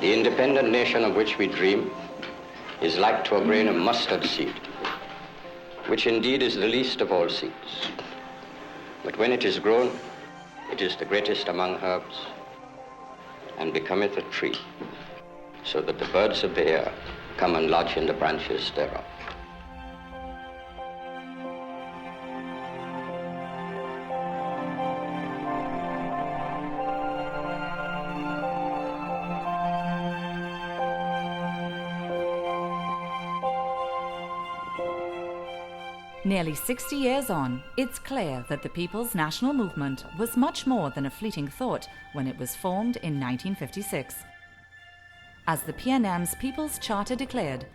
The independent nation of which we dream is like to a grain of mustard seed, which indeed is the least of all seeds. But when it is grown, it is the greatest among herbs, and becometh a tree, so that the birds of the air come and lodge in the branches thereof. Nearly 60 years on, it's clear that the People's National Movement was much more than a fleeting thought when it was formed in 1956. As the PNM's People's Charter declared,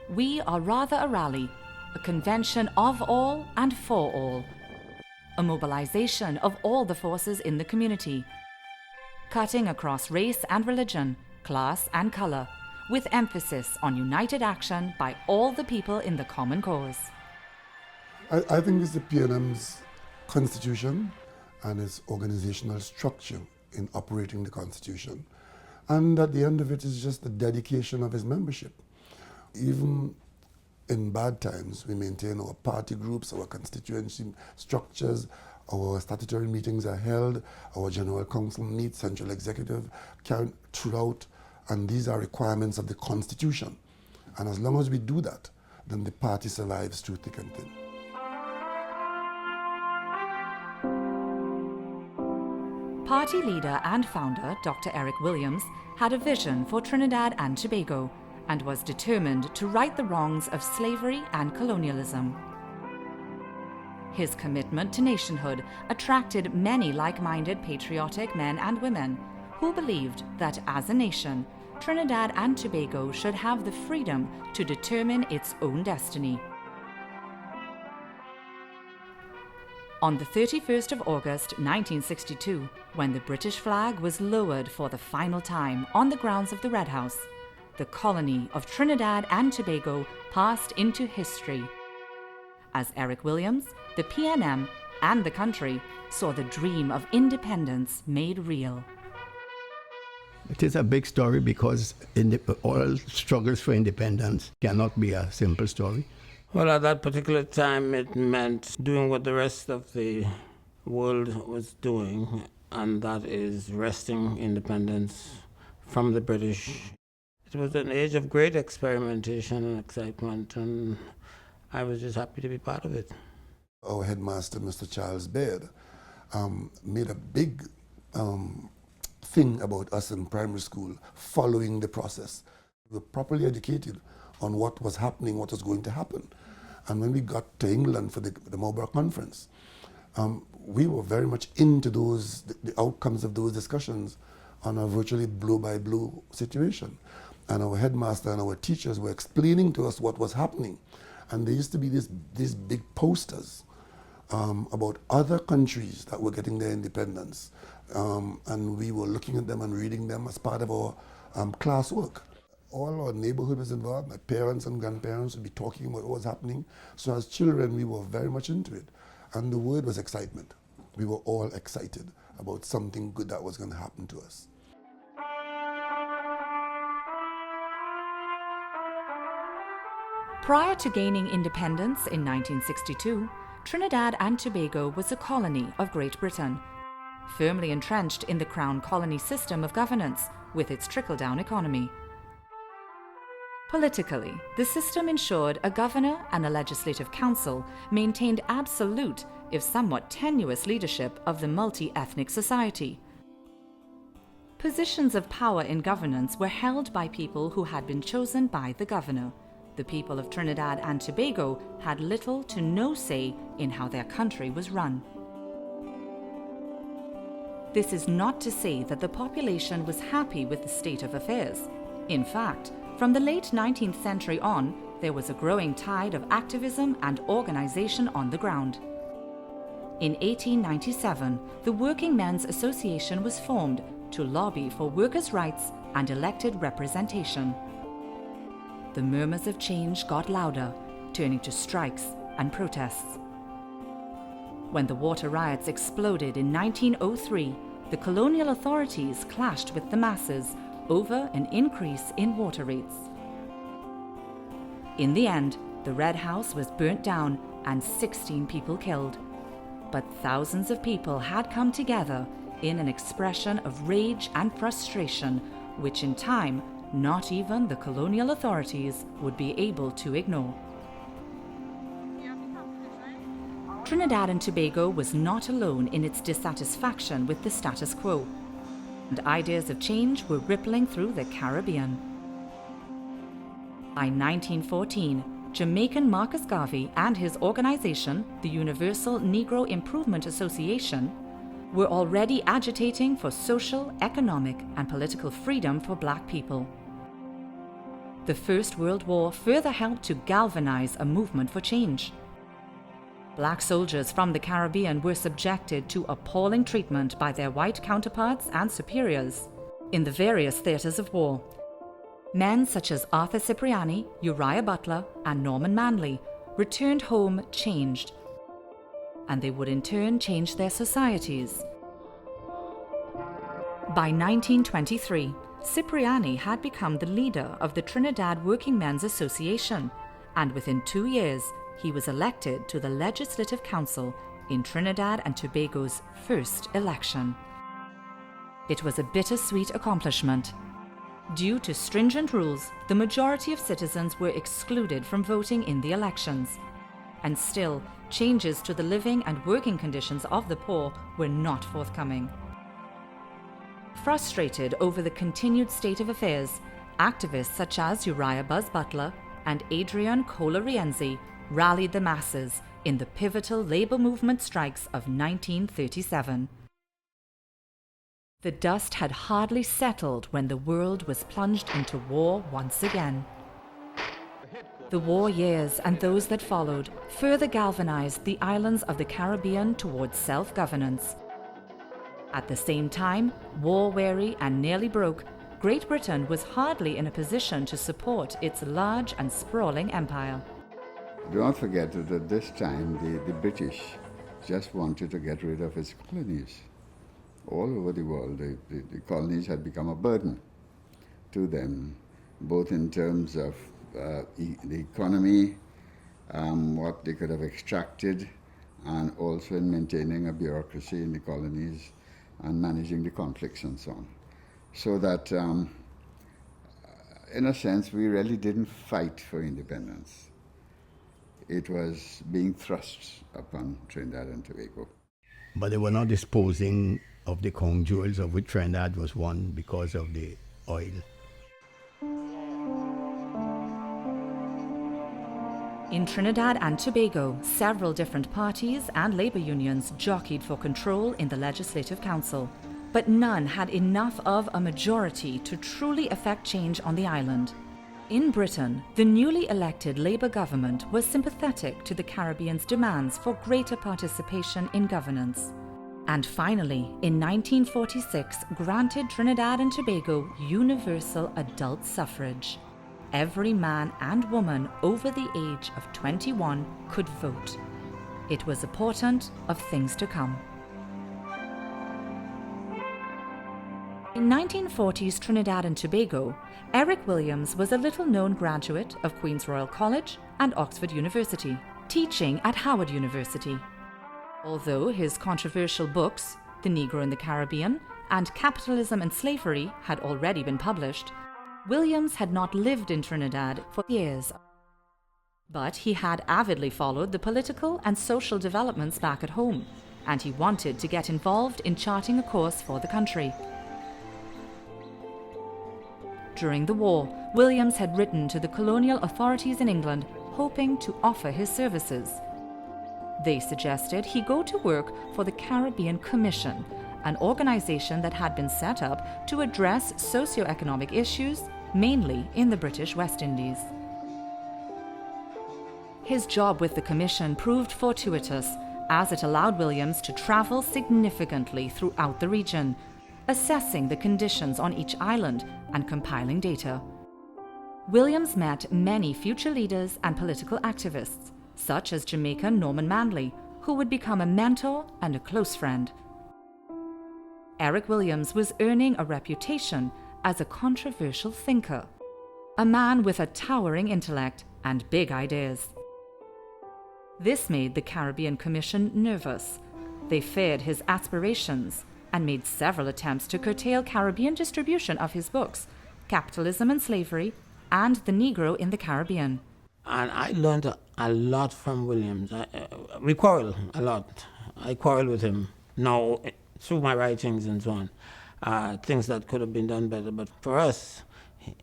we are rather a rally, a convention of all and for all, a mobilization of all the forces in the community, cutting across race and religion, class and color, with emphasis on united action by all the people in the common cause. I think it's the PNM's constitution and its organizational structure in operating the constitution. And at the end of it is just the dedication of its membership. Even in bad times, we maintain our party groups, our constituency structures, our statutory meetings are held, our general council meets, central executive carried throughout, and these are requirements of the constitution. And as long as we do that, then the party survives through thick and thin. Party leader and founder Dr. Eric Williams had a vision for Trinidad and Tobago and was determined to right the wrongs of slavery and colonialism. His commitment to nationhood attracted many like-minded patriotic men and women who believed that as a nation, Trinidad and Tobago should have the freedom to determine its own destiny. On the 31st of August 1962, when the British flag was lowered for the final time on the grounds of the Red House, the colony of Trinidad and Tobago passed into history, as Eric Williams, the PNM, and the country saw the dream of independence made real. It is a big story because all struggles for independence cannot be a simple story. Well, at that particular time, it meant doing what the rest of the world was doing, and that is wresting independence from the British. It was an age of great experimentation and excitement, and I was just happy to be part of it. Our headmaster, Mr. Charles Baird, made a big thing about us in primary school following the process. We were properly educated on what was happening, what was going to happen. And when we got to England for the Marlborough Conference, we were very much into the outcomes of those discussions on a virtually blow-by-blow situation. And our headmaster and our teachers were explaining to us what was happening. And there used to be these big posters about other countries that were getting their independence. And we were looking at them and reading them as part of our classwork. All our neighborhood was involved. My parents and grandparents would be talking about what was happening. So as children, we were very much into it. And the word was excitement. We were all excited about something good that was going to happen to us. Prior to gaining independence in 1962, Trinidad and Tobago was a colony of Great Britain, firmly entrenched in the Crown colony system of governance with its trickle-down economy. Politically, the system ensured a governor and a legislative council maintained absolute, if somewhat tenuous, leadership of the multi-ethnic society. Positions of power in governance were held by people who had been chosen by the governor. The people of Trinidad and Tobago had little to no say in how their country was run. This is not to say that the population was happy with the state of affairs. In fact, from the late 19th century on, there was a growing tide of activism and organization on the ground. In 1897, the Working Men's Association was formed to lobby for workers' rights and elected representation. The murmurs of change got louder, turning to strikes and protests. When the water riots exploded in 1903, the colonial authorities clashed with the masses, over an increase in water rates. In the end, the Red House was burnt down and 16 people killed. But thousands of people had come together in an expression of rage and frustration, which in time, not even the colonial authorities would be able to ignore. Trinidad and Tobago was not alone in its dissatisfaction with the status quo, and ideas of change were rippling through the Caribbean. By 1914, Jamaican Marcus Garvey and his organization, the Universal Negro Improvement Association, were already agitating for social, economic, and political freedom for black people. The First World War further helped to galvanize a movement for change. Black soldiers from the Caribbean were subjected to appalling treatment by their white counterparts and superiors in the various theaters of war. Men such as Arthur Cipriani, Uriah Butler, and Norman Manley returned home changed, and they would in turn change their societies. By 1923, Cipriani had become the leader of the Trinidad Working Men's Association, and within 2 years, he was elected to the Legislative Council in Trinidad and Tobago's first election. It was a bittersweet accomplishment. Due to stringent rules, the majority of citizens were excluded from voting in the elections. And still, changes to the living and working conditions of the poor were not forthcoming. Frustrated over the continued state of affairs, activists such as Uriah Buzz Butler and Adrian Cola Rienzi rallied the masses in the pivotal labor movement strikes of 1937. The dust had hardly settled when the world was plunged into war once again. The war years and those that followed further galvanized the islands of the Caribbean towards self-governance. At the same time, war-weary and nearly broke, Great Britain was hardly in a position to support its large and sprawling empire. Do not forget that at this time the British just wanted to get rid of its colonies. All over the world, the colonies had become a burden to them, both in terms of the economy, what they could have extracted, and also in maintaining a bureaucracy in the colonies and managing the conflicts and so on. So that, in a sense, we really didn't fight for independence. It was being thrust upon Trinidad and Tobago. But they were not disposing of the crown jewels, of which Trinidad was one because of the oil. In Trinidad and Tobago, several different parties and labour unions jockeyed for control in the Legislative Council, but none had enough of a majority to truly effect change on the island. In Britain, the newly elected Labour government was sympathetic to the Caribbean's demands for greater participation in governance, and finally, in 1946, granted Trinidad and Tobago universal adult suffrage. Every man and woman over the age of 21 could vote. It was a portent of things to come. In 1940s Trinidad and Tobago, Eric Williams was a little-known graduate of Queen's Royal College and Oxford University, teaching at Howard University. Although his controversial books, The Negro in the Caribbean and Capitalism and Slavery, had already been published, Williams had not lived in Trinidad for years. But he had avidly followed the political and social developments back at home, and he wanted to get involved in charting a course for the country. During the war, Williams had written to the colonial authorities in England, hoping to offer his services. They suggested he go to work for the Caribbean Commission, an organization that had been set up to address socio-economic issues, mainly in the British West Indies. His job with the Commission proved fortuitous, as it allowed Williams to travel significantly throughout the region, assessing the conditions on each island and compiling data. Williams met many future leaders and political activists, such as Jamaican Norman Manley, who would become a mentor and a close friend. Eric Williams was earning a reputation as a controversial thinker, a man with a towering intellect and big ideas. This made the Caribbean Commission nervous. They feared his aspirations and made several attempts to curtail Caribbean distribution of his books, Capitalism and Slavery, and The Negro in the Caribbean. And I learned a lot from Williams. We quarrel a lot. I quarrel with him now through my writings and so on. Things that could have been done better. But for us,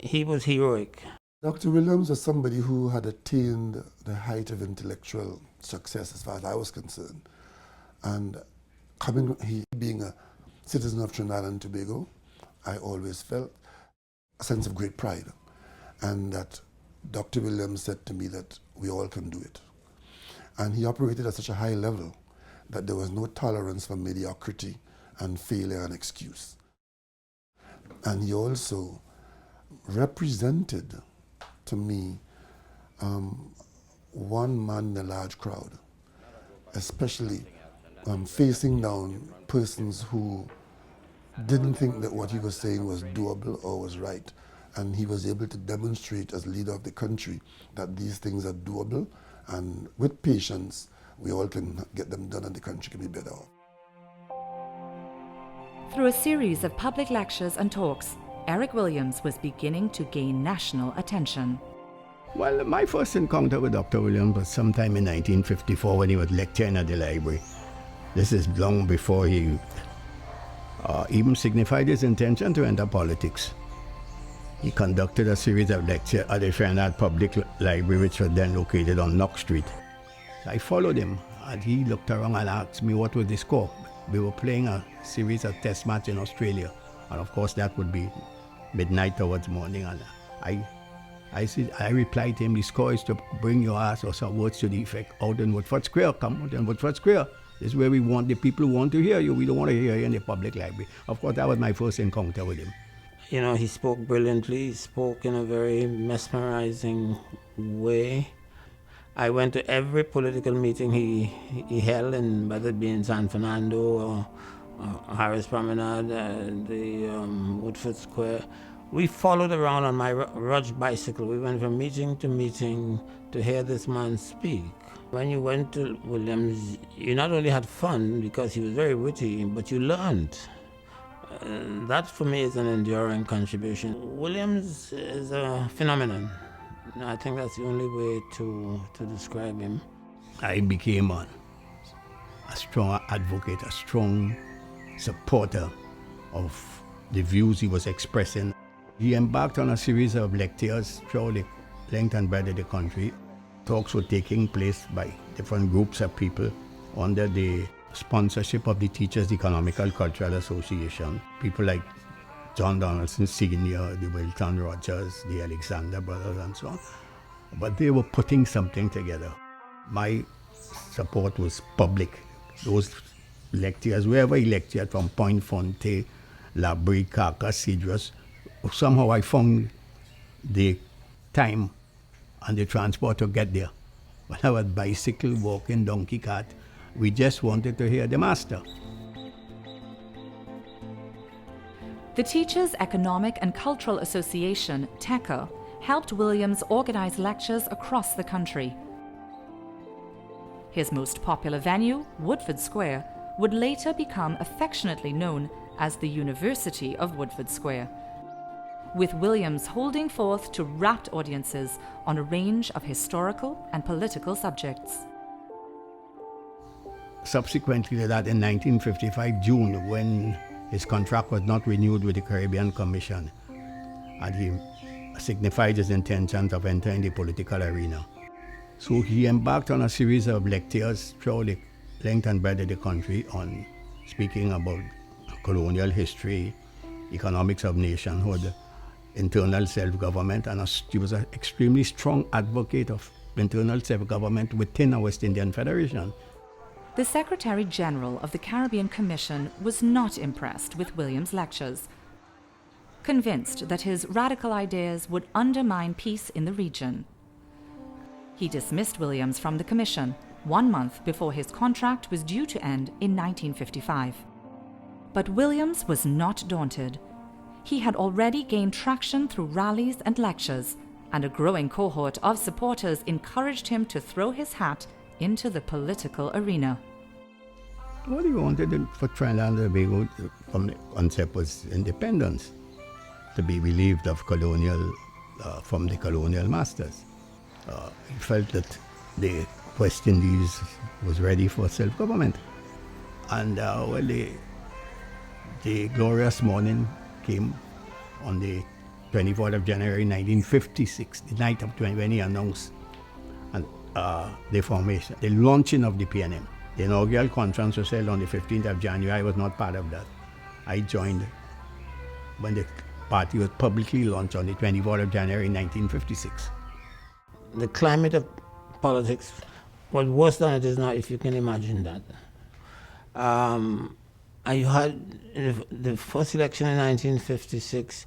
he was heroic. Dr. Williams was somebody who had attained the height of intellectual success as far as I was concerned. And he being a citizen of Trinidad and Tobago, I always felt a sense of great pride. And that Dr. Williams said to me that we all can do it. And he operated at such a high level that there was no tolerance for mediocrity and failure and excuse. And he also represented to me one man in a large crowd, especially facing down persons who didn't think that what he was saying was doable or was right. And he was able to demonstrate as leader of the country that these things are doable, and with patience, we all can get them done and the country can be better off. Through a series of public lectures and talks, Eric Williams was beginning to gain national attention. Well, my first encounter with Dr. Williams was sometime in 1954 when he was lecturing at the library. This is long before he even signified his intention to enter politics. He conducted a series of lectures at the Trinidad Public Library, which was then located on Knox Street. I followed him, and he looked around and asked me what was the score. We were playing a series of test match in Australia, and of course that would be midnight towards morning. And I replied to him, the score is to bring your ass, or some words to the effect, out in Woodford Square. Come out in Woodford Square. This is where we want the people who want to hear you. We don't want to hear you in the public library. Of course, that was my first encounter with him. You know, he spoke brilliantly, he spoke in a very mesmerizing way. I went to every political meeting he held, and whether it be in San Fernando or Harris Promenade, the Woodford Square. We followed around on my Rudge bicycle. We went from meeting to meeting to hear this man speak. When you went to Williams, you not only had fun because he was very witty, but you learned. That for me is an enduring contribution. Williams is a phenomenon. I think that's the only way to describe him. I became a strong advocate, a strong supporter of the views he was expressing. He embarked on a series of lectures throughout the length and breadth of the country. Talks were taking place by different groups of people under the sponsorship of the Teachers Economical Cultural Association. People like John Donaldson Sr., the Wilton Rogers, the Alexander brothers, and so on. But they were putting something together. My support was public. Those lectures, wherever he lectured, from Point Fonte, La Brie, Carcass, Cedros, somehow I found the time and the transport to get there. When I was bicycle, walking, donkey cart, we just wanted to hear the master. The Teachers Economic and Cultural Association, TECA, helped Williams organize lectures across the country. His most popular venue, Woodford Square, would later become affectionately known as the University of Woodford Square, with Williams holding forth to rapt audiences on a range of historical and political subjects. Subsequently to that, in 1955, June, when his contract was not renewed with the Caribbean Commission, and he signified his intentions of entering the political arena. So he embarked on a series of lectures throughout the length and breadth of the country on speaking about colonial history, economics of nationhood, internal self-government, and he was an extremely strong advocate of internal self-government within the West Indian Federation. The Secretary General of the Caribbean Commission was not impressed with Williams' lectures, convinced that his radical ideas would undermine peace in the region. He dismissed Williams from the commission 1 month before his contract was due to end in 1955. But Williams was not daunted. he had already gained traction through rallies and lectures, and a growing cohort of supporters encouraged him to throw his hat into the political arena. What he wanted for Trinidad and Tobago from the concept was independence, to be relieved of from the colonial masters. He felt that the West Indies was ready for self-government. And the glorious morning came on the 24th of January 1956, the night of when he announced the formation, the launching of the PNM. The inaugural conference was held on the 15th of January. I was not part of that. I joined when the party was publicly launched on the 24th of January 1956. The climate of politics was worse than it is now, if you can imagine that. You had, in the first election in 1956,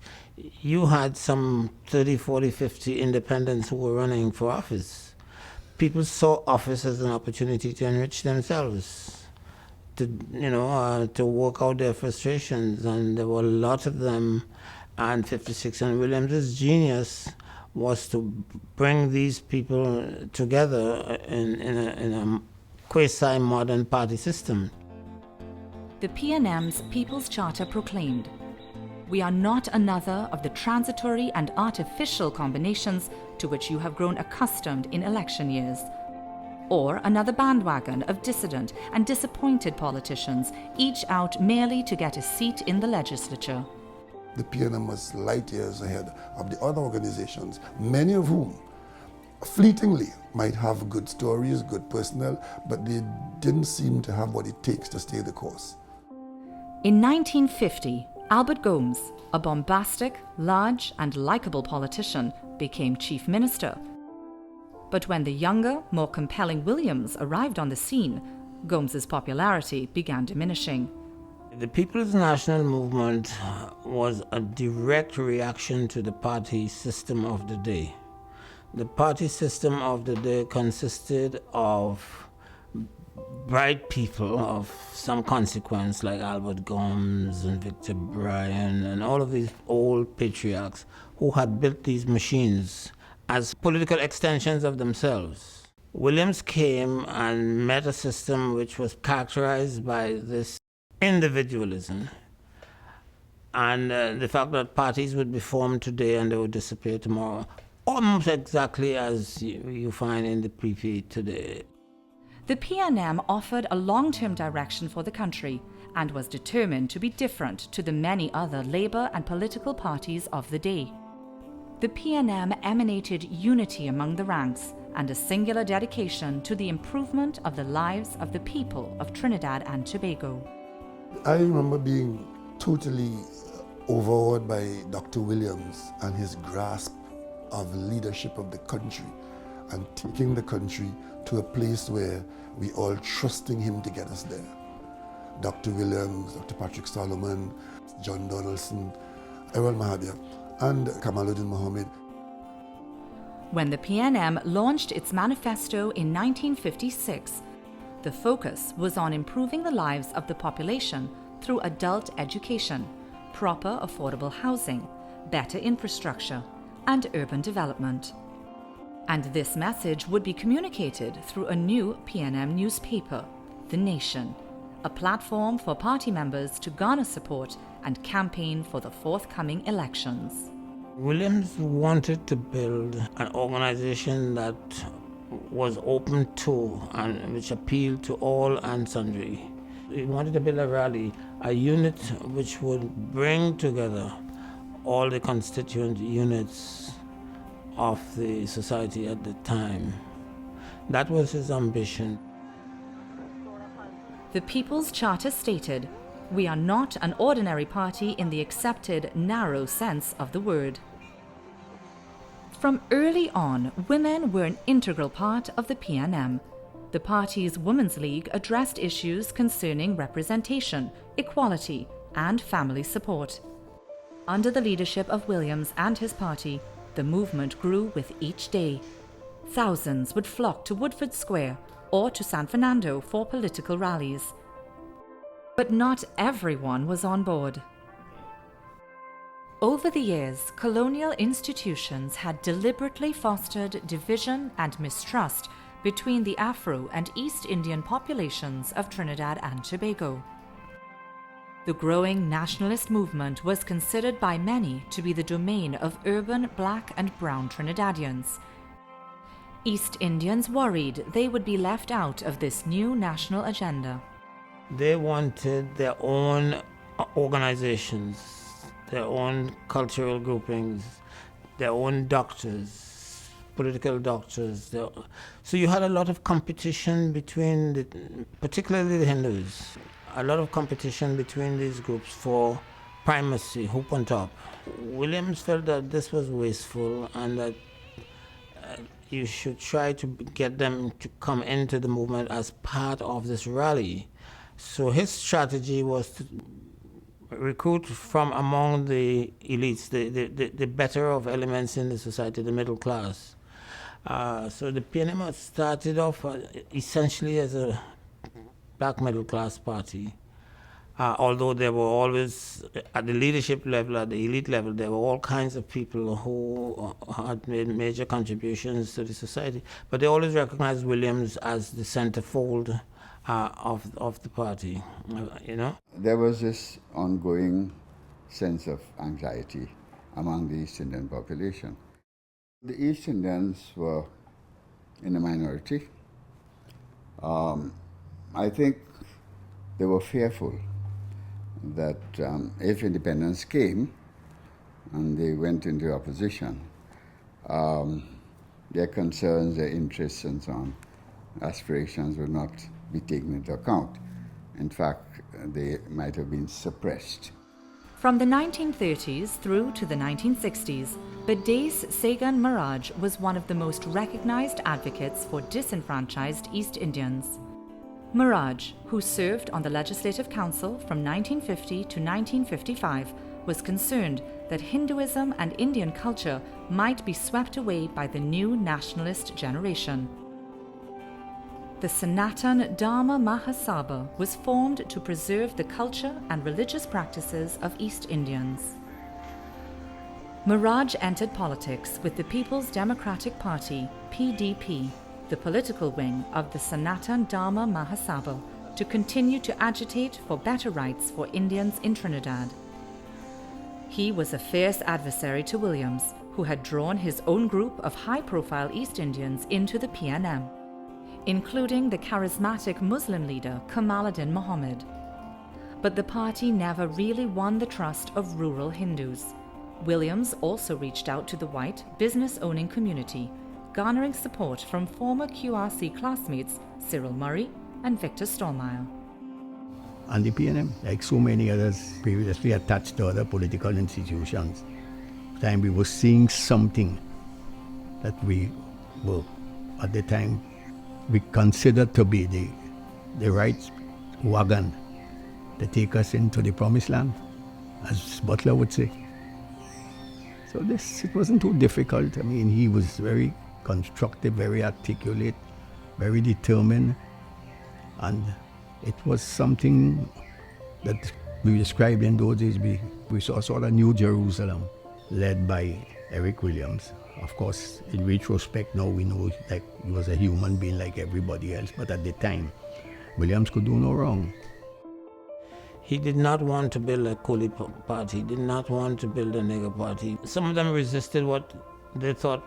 you had some 30, 40, 50 independents who were running for office. People saw office as an opportunity to enrich themselves, to work out their frustrations, and there were a lot of them. And 56, and Williams's genius was to bring these people together in a quasi-modern party system. The PNM's People's Charter proclaimed, "We are not another of the transitory and artificial combinations to which you have grown accustomed in election years, or another bandwagon of dissident and disappointed politicians, each out merely to get a seat in the legislature." The PNM was light years ahead of the other organizations, many of whom fleetingly might have good stories, good personnel, but they didn't seem to have what it takes to stay the course. In 1950, Albert Gomes, a bombastic, large and likable politician, became chief minister. But when the younger, more compelling Williams arrived on the scene, Gomes's popularity began diminishing. The People's National Movement was a direct reaction to the party system of the day. The party system of the day consisted of bright people of some consequence, like Albert Gomes and Victor Bryan and all of these old patriarchs who had built these machines as political extensions of themselves. Williams came and met a system which was characterized by this individualism, and the fact that parties would be formed today and they would disappear tomorrow, almost exactly as you find in the PP today. The PNM offered a long-term direction for the country and was determined to be different to the many other Labour and political parties of the day. The PNM emanated unity among the ranks and a singular dedication to the improvement of the lives of the people of Trinidad and Tobago. I remember being totally overawed by Dr. Williams and his grasp of leadership of the country and taking the country to a place where we all trusting him to get us there. Dr. Williams, Dr. Patrick Solomon, John Donaldson, Errol Mahabir, and Kamaluddin Mohammed. When the PNM launched its manifesto in 1956, the focus was on improving the lives of the population through adult education, proper affordable housing, better infrastructure, and urban development. And this message would be communicated through a new PNM newspaper, The Nation, a platform for party members to garner support and campaign for the forthcoming elections. Williams wanted to build an organization that was open to and which appealed to all and sundry. He wanted to build a rally, a unit which would bring together all the constituent units of the society at the time. That was his ambition. The People's Charter stated, "We are not an ordinary party in the accepted narrow sense of the word." From early on, women were an integral part of the PNM. The party's Women's League addressed issues concerning representation, equality, and family support. Under the leadership of Williams and his party, the movement grew with each day. Thousands would flock to Woodford Square or to San Fernando for political rallies. But not everyone was on board. Over the years, colonial institutions had deliberately fostered division and mistrust between the Afro and East Indian populations of Trinidad and Tobago. The growing nationalist movement was considered by many to be the domain of urban black and brown Trinidadians. East Indians worried they would be left out of this new national agenda. They wanted their own organizations, their own cultural groupings, their own doctors, political doctors. So you had a lot of competition between, particularly the Hindus, a lot of competition between these groups for primacy, hoop on top. Williams felt that this was wasteful and that you should try to get them to come into the movement as part of this rally. So his strategy was to recruit from among the elites, the better of elements in the society, the middle class. So the PNM started off essentially as a black middle class party. Although there were always, at the leadership level, at the elite level, there were all kinds of people who had made major contributions to the society. But they always recognized Williams as the centerfold of the party, There was this ongoing sense of anxiety among the East Indian population. The East Indians were in a minority. I think they were fearful that if independence came and they went into opposition, their concerns, their interests and so on, aspirations would not be taken into account. In fact, they might have been suppressed. From the 1930s through to the 1960s, Badais Sagan Miraj was one of the most recognized advocates for disenfranchised East Indians. Miraj, who served on the Legislative Council from 1950 to 1955, was concerned that Hinduism and Indian culture might be swept away by the new nationalist generation. The Sanatan Dharma Mahasabha was formed to preserve the culture and religious practices of East Indians. Miraj entered politics with the People's Democratic Party, PDP, the political wing of the Sanatan Dharma Mahasabha, to continue to agitate for better rights for Indians in Trinidad. He was a fierce adversary to Williams, who had drawn his own group of high-profile East Indians into the PNM, including the charismatic Muslim leader Kamaluddin Muhammad. But the party never really won the trust of rural Hindus. Williams also reached out to the white, business-owning community, garnering support from former QRC classmates Cyril Murray and Victor Stallmeyer. And the PNM, like so many others previously attached to other political institutions, time we were seeing something that we were, at the time, we considered to be the right wagon to take us into the promised land, as Butler would say. So it wasn't too difficult. I mean, he was very constructive, very articulate, very determined, and it was something that we described in those days. We saw sort of New Jerusalem, led by Eric Williams. Of course, in retrospect, now we know that he was a human being like everybody else, but at the time, Williams could do no wrong. He did not want to build a coolie party. He did not want to build a nigger party. Some of them resisted what they thought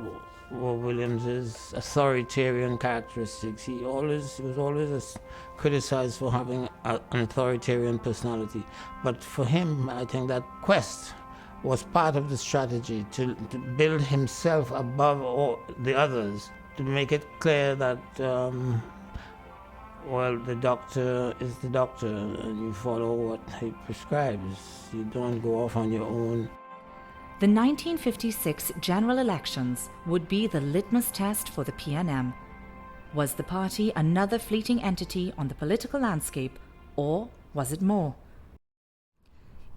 were Williams's authoritarian characteristics. He was always criticized for having an authoritarian personality. But for him, I think that quest was part of the strategy to build himself above all the others, to make it clear that, the doctor is the doctor and you follow what he prescribes. You don't go off on your own. The 1956 general elections would be the litmus test for the PNM. Was the party another fleeting entity on the political landscape, or was it more?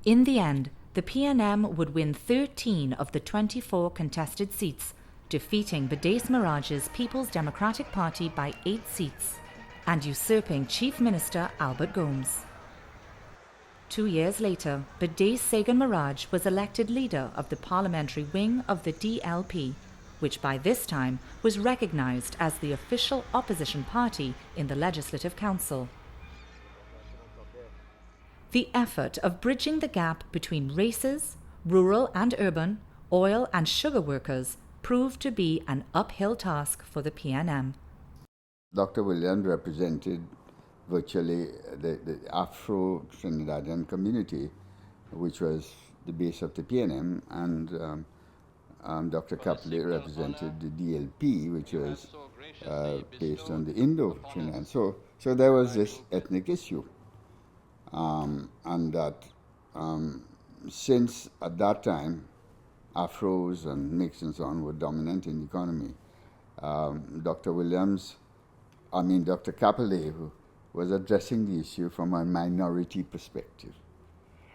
In the end, the PNM would win 13 of the 24 contested seats, defeating Badais Miraj's People's Democratic Party by 8 seats and usurping Chief Minister Albert Gomes. 2 years later, Badass Sagan Miraj was elected leader of the parliamentary wing of the DLP, which by this time was recognized as the official opposition party in the Legislative Council. The effort of bridging the gap between races, rural and urban, oil and sugar workers proved to be an uphill task for the PNM. Dr. Williams represented virtually the Afro-Trinidadian community, which was the base of the PNM, and Dr. Capley represented the DLP, which was based on the Indo-Trinidad. So there was this ethnic issue, and that since at that time Afros and mix and so on were dominant in the economy, Dr. Capley was addressing the issue from a minority perspective,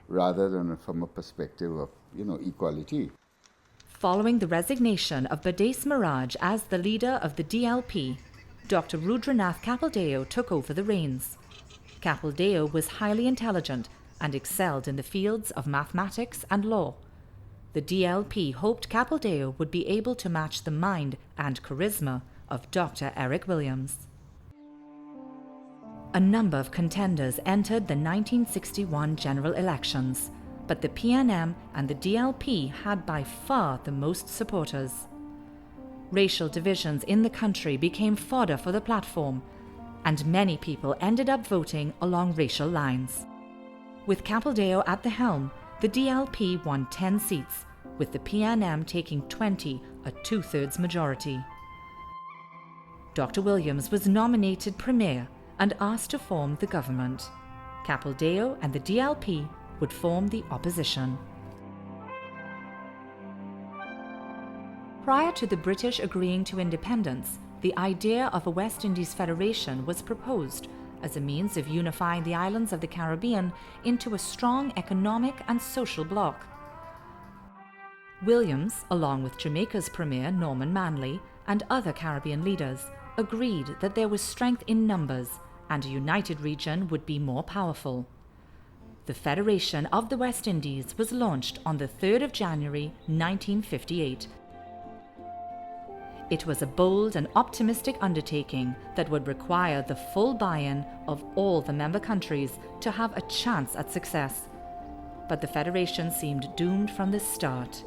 rather than from a perspective of, equality. Following the resignation of Badass Miraj as the leader of the DLP, Dr. Rudranath Kapildeo took over the reins. Kapildeo was highly intelligent and excelled in the fields of mathematics and law. The DLP hoped Kapildeo would be able to match the mind and charisma of Dr. Eric Williams. A number of contenders entered the 1961 general elections, but the PNM and the DLP had by far the most supporters. Racial divisions in the country became fodder for the platform, and many people ended up voting along racial lines. With Kapildeo at the helm, the DLP won 10 seats, with the PNM taking 20, a two-thirds majority. Dr. Williams was nominated Premier and asked to form the government. Kapildeo and the DLP would form the opposition. Prior to the British agreeing to independence, the idea of a West Indies Federation was proposed as a means of unifying the islands of the Caribbean into a strong economic and social bloc. Williams, along with Jamaica's Premier Norman Manley and other Caribbean leaders, agreed that there was strength in numbers and a united region would be more powerful. The Federation of the West Indies was launched on the 3rd of January 1958. It was a bold and optimistic undertaking that would require the full buy-in of all the member countries to have a chance at success. But the Federation seemed doomed from the start.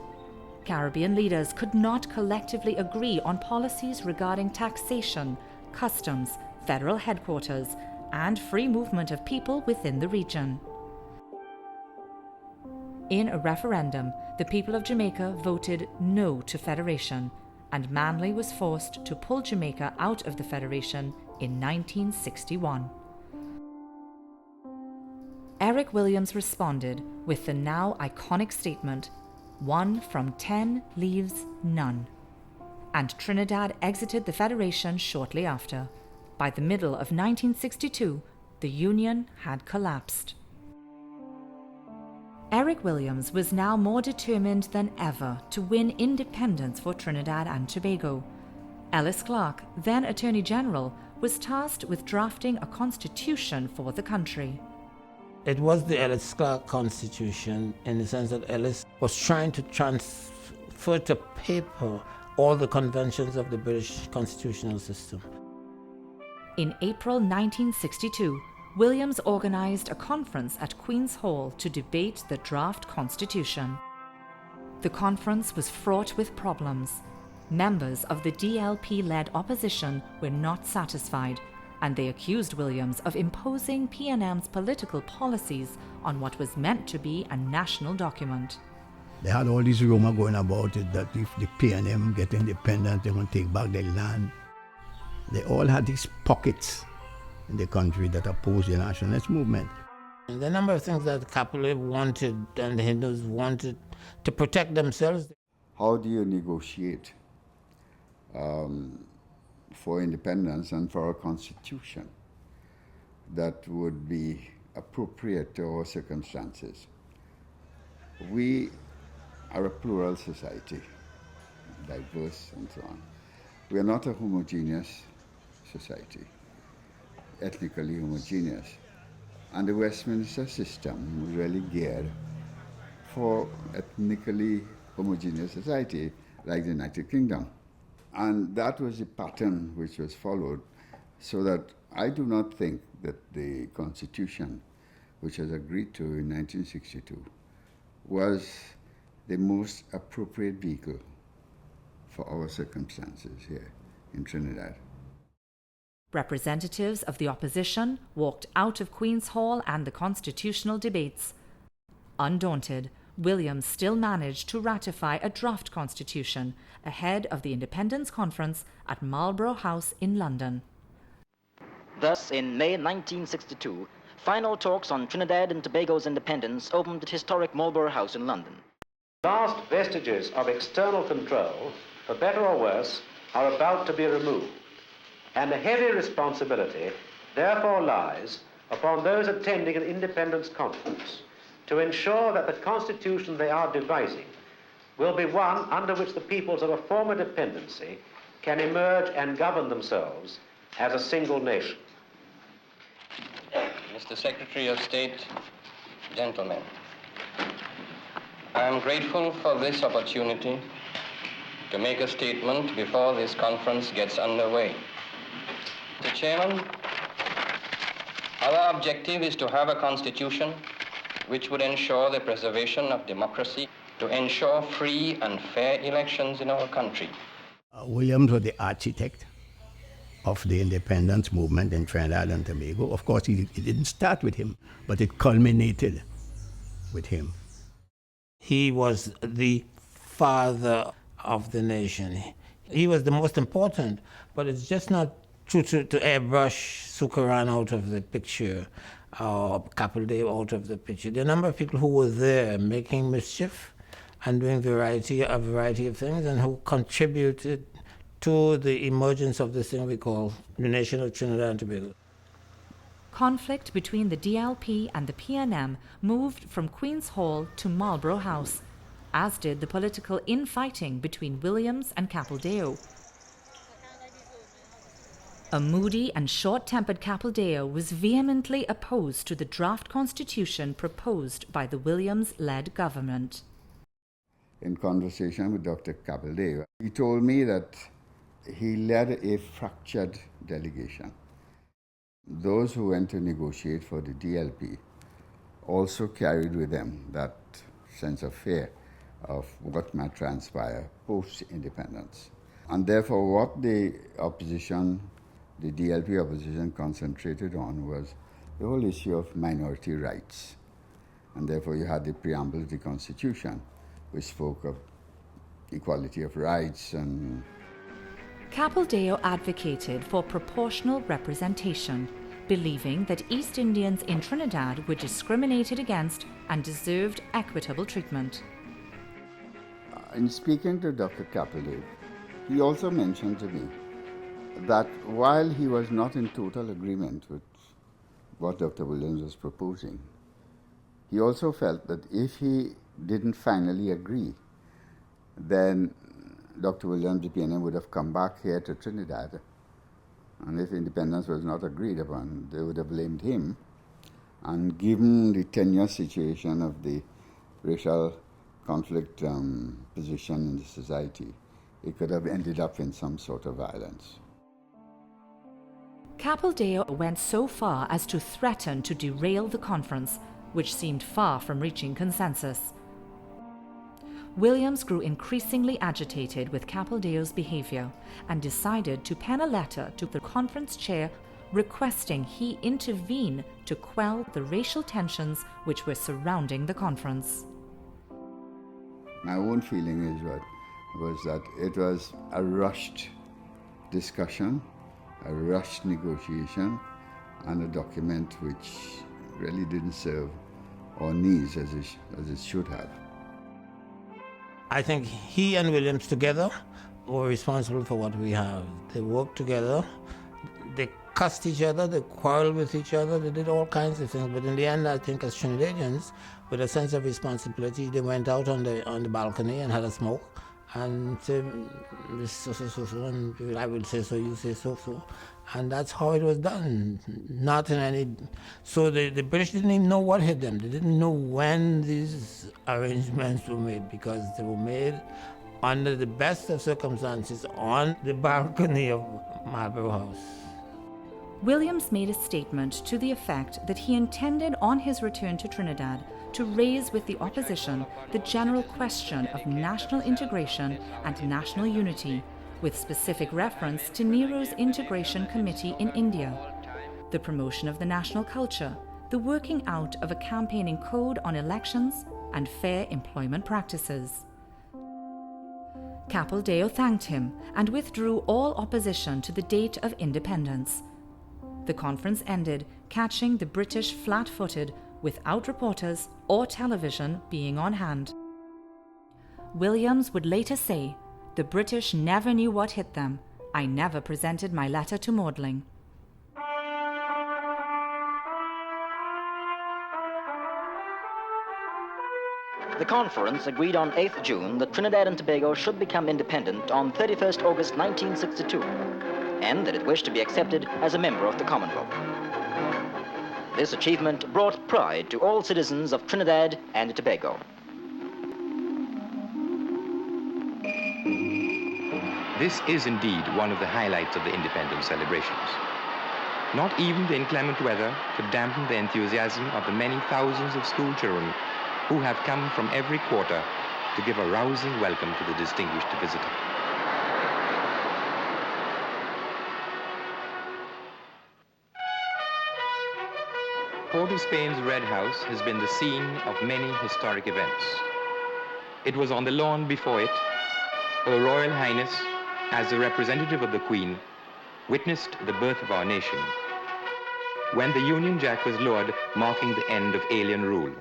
Caribbean leaders could not collectively agree on policies regarding taxation, customs, federal headquarters, and free movement of people within the region. In a referendum, the people of Jamaica voted no to federation, and Manley was forced to pull Jamaica out of the Federation in 1961. Eric Williams responded with the now iconic statement, "1 from 10 leaves none," and Trinidad exited the Federation shortly after. By the middle of 1962, the Union had collapsed. Eric Williams was now more determined than ever to win independence for Trinidad and Tobago. Ellis Clark, then Attorney General, was tasked with drafting a constitution for the country. It was the Ellis Clark Constitution in the sense that Ellis was trying to transfer to paper all the conventions of the British constitutional system. In April 1962, Williams organized a conference at Queen's Hall to debate the draft constitution. The conference was fraught with problems. Members of the DLP-led opposition were not satisfied, and they accused Williams of imposing PNM's political policies on what was meant to be a national document. They had all these rumors going about it that if the PNM get independent, they're going to take back their land. They all had these pockets in the country that opposed the nationalist movement. And the number of things that Kapilé wanted and the Hindus wanted to protect themselves. How do you negotiate for independence and for a constitution that would be appropriate to our circumstances? We are a plural society, diverse and so on. We are not a homogeneous society, ethnically homogeneous. And the Westminster system was really geared for ethnically homogeneous society like the United Kingdom. And that was the pattern which was followed, so that I do not think that the Constitution, which was agreed to in 1962, was the most appropriate vehicle for our circumstances here in Trinidad. Representatives of the opposition walked out of Queen's Hall and the constitutional debates. Undaunted, Williams still managed to ratify a draft constitution ahead of the Independence Conference at Marlborough House in London. Thus, in May 1962, final talks on Trinidad and Tobago's independence opened at historic Marlborough House in London. Last vestiges of external control, for better or worse, are about to be removed, and a heavy responsibility therefore lies upon those attending an independence conference to ensure that the constitution they are devising will be one under which the peoples of a former dependency can emerge and govern themselves as a single nation. Mr. Secretary of State, gentlemen, I am grateful for this opportunity to make a statement before this conference gets underway. Mr. Chairman, our objective is to have a constitution which would ensure the preservation of democracy, to ensure free and fair elections in our country. Williams was the architect of the independence movement in Trinidad and Tobago. Of course, it didn't start with him, but it culminated with him. He was the father of the nation. He was the most important, but it's just not true to airbrush Sukaran out of the picture or Capildeo out of the picture. There are a number of people who were there making mischief and doing a variety of things, and who contributed to the emergence of this thing we call the nation of Trinidad and Tobago. Conflict between the DLP and the PNM moved from Queen's Hall to Marlborough House, as did the political infighting between Williams and Capildeo. A moody and short-tempered Capildeo was vehemently opposed to the draft constitution proposed by the Williams-led government. In conversation with Dr. Capildeo, he told me that he led a fractured delegation. Those who went to negotiate for the DLP also carried with them that sense of fear of what might transpire post-independence. And therefore what the DLP opposition concentrated on was the whole issue of minority rights. And therefore you had the preamble of the Constitution, which spoke of equality of rights and... Capildeo advocated for proportional representation, believing that East Indians in Trinidad were discriminated against and deserved equitable treatment. In speaking to Dr. Capildeo, he also mentioned to me that while he was not in total agreement with what Dr. Williams was proposing, he also felt that if he didn't finally agree, then Dr. Williams, the PNM, would have come back here to Trinidad, and if independence was not agreed upon, they would have blamed him. And given the tenuous situation of the racial conflict position in the society, it could have ended up in some sort of violence. Capildeo went so far as to threaten to derail the conference, which seemed far from reaching consensus. Williams grew increasingly agitated with Capildeo's behavior and decided to pen a letter to the conference chair requesting he intervene to quell the racial tensions which were surrounding the conference. My own feeling was that it was a rushed discussion, a rushed negotiation, and a document which really didn't serve our needs as it should have. I think he and Williams together were responsible for what we have. They worked together, they cussed each other, they quarreled with each other, they did all kinds of things. But in the end, I think as Trinidadians, with a sense of responsibility, they went out on the balcony and had a smoke and say this so, and I will say so, you say so. And that's how it was done. Not in any. So the British didn't even know what hit them. They didn't know when these arrangements were made, because they were made under the best of circumstances on the balcony of Marlborough House. Williams made a statement to the effect that he intended on his return to Trinidad to raise with the opposition the general question of national integration and national unity, with specific reference to Nehru's Integration Committee in India, the promotion of the national culture, the working out of a campaigning code on elections, and fair employment practices. Capildeo thanked him and withdrew all opposition to the date of independence. The conference ended, catching the British flat-footed, without reporters or television being on hand. Williams would later say, "The British never knew what hit them. I never presented my letter to Maudling." The conference agreed on 8th June that Trinidad and Tobago should become independent on 31st August 1962, and that it wished to be accepted as a member of the Commonwealth. This achievement brought pride to all citizens of Trinidad and Tobago. This is indeed one of the highlights of the independence celebrations. Not even the inclement weather could dampen the enthusiasm of the many thousands of school children who have come from every quarter to give a rousing welcome to the distinguished visitor. Port of Spain's Red House has been the scene of many historic events. It was on the lawn before it, Her Royal Highness, as the representative of the Queen, witnessed the birth of our nation, when the Union Jack was lowered, marking the end of alien rule.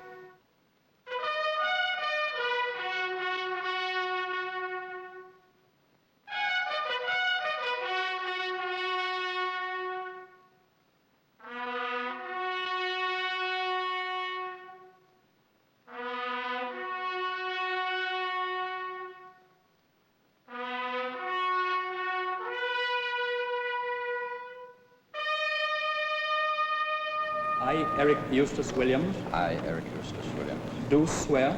I, Eric Eustace Williams, I, Eric Eustace Williams, do swear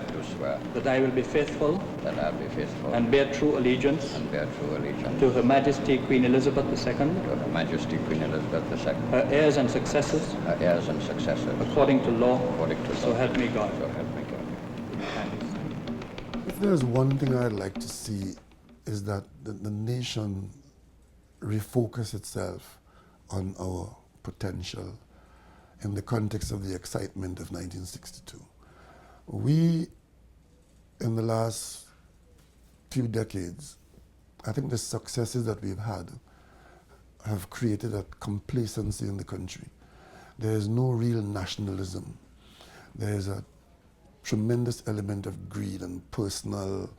that I will be faithful and bear true allegiance to Her Majesty Queen Elizabeth II, Her Majesty Queen Elizabeth II, her heirs and successors, according to law, so help me God. If there's one thing I'd like to see is that the nation refocus itself on our potential in the context of the excitement of 1962. We, in the last few decades, I think the successes that we've had have created a complacency in the country. There is no real nationalism. There is a tremendous element of greed and personal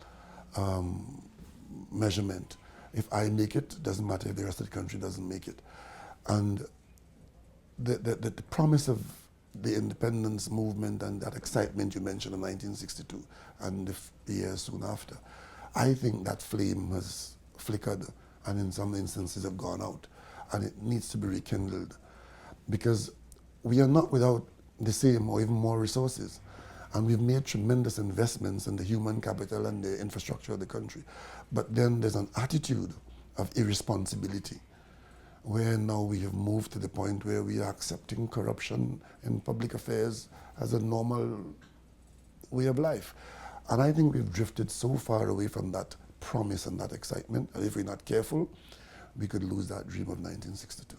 measurement. If I make it, doesn't matter if the rest of the country doesn't make it. And the promise of the independence movement and that excitement you mentioned in 1962 and the years soon after, I think that flame has flickered and in some instances have gone out, and it needs to be rekindled, because we are not without the same or even more resources, and we've made tremendous investments in the human capital and the infrastructure of the country, but then there's an attitude of irresponsibility, where now we have moved to the point where we are accepting corruption in public affairs as a normal way of life. And I think we've drifted so far away from that promise and that excitement, and if we're not careful, we could lose that dream of 1962.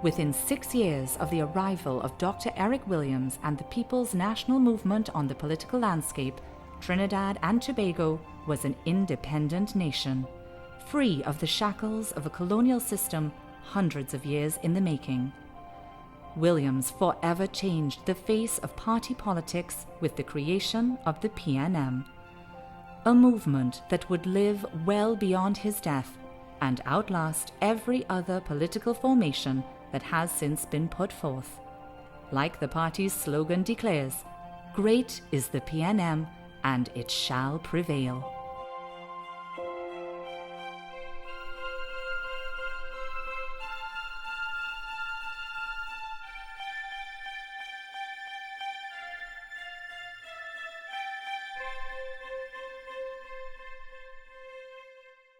Within 6 years of the arrival of Dr. Eric Williams and the People's National Movement on the political landscape, Trinidad and Tobago was an independent nation, free of the shackles of a colonial system hundreds of years in the making. Williams forever changed the face of party politics with the creation of the PNM, a movement that would live well beyond his death and outlast every other political formation that has since been put forth. Like the party's slogan declares, "Great is the PNM and it shall prevail.